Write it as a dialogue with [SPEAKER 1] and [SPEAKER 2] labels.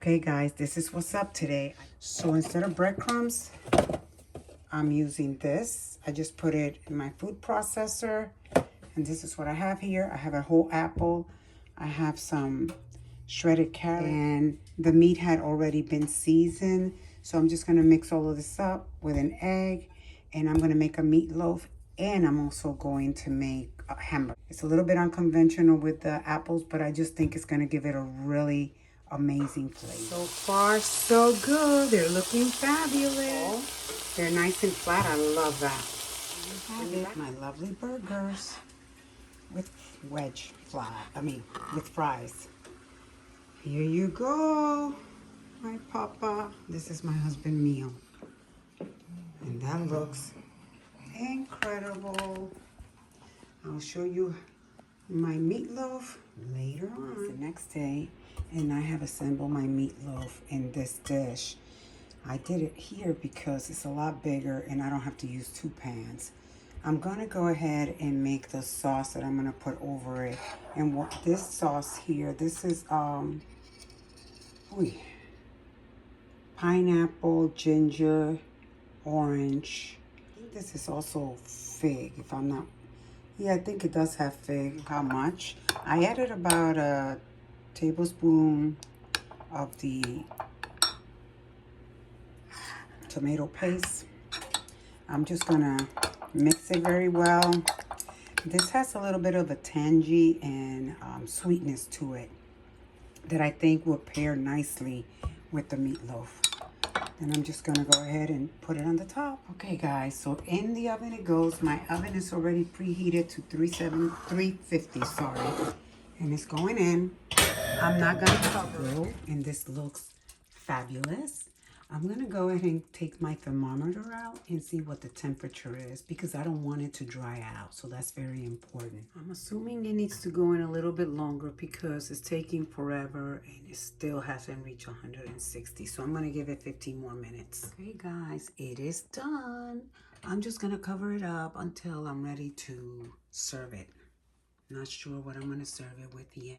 [SPEAKER 1] Okay guys, this is what's up today. So instead of breadcrumbs, I'm using this. I just put it in my food processor, and this is what I have here. I have a whole apple. I have some shredded carrot, and the meat had already been seasoned. So I'm just gonna mix all of this up with an egg, and I'm gonna make a meatloaf, and I'm also going to make a hamburger. It's a little bit unconventional with the apples, but I just think it's gonna give it a really amazing flavor. So far, so good. They're looking fabulous. They're nice and flat. I love that. My lovely burgers with with fries. Here you go, my papa. This is my husband meal. And that looks incredible. I'll show you my meatloaf later on. It's the next day, and I have assembled my meatloaf in this dish. I did it here because it's a lot bigger and I don't have to use two pans. I'm gonna go ahead and make the sauce that I'm gonna put over it. And what this sauce here, this is pineapple, ginger, orange. I think this is also fig, if I'm not. Yeah, I think it does have fig. How much? I added about a tablespoon of the tomato paste. I'm just gonna mix it very well. This has a little bit of a tangy and sweetness to it that I think will pair nicely with the meatloaf. Then I'm just gonna go ahead and put it on the top. Okay guys, so in the oven it goes. My oven is already preheated to 350, sorry. And it's going in. I'm not gonna cover it, and this looks fabulous. I'm gonna go ahead and take my thermometer out and see what the temperature is, because I don't want it to dry out, so that's very important. I'm assuming it needs to go in a little bit longer because it's taking forever and it still hasn't reached 160, so I'm gonna give it 15 more minutes. Okay guys, it is done. I'm just gonna cover it up until I'm ready to serve it. Not sure what I'm gonna serve it with yet.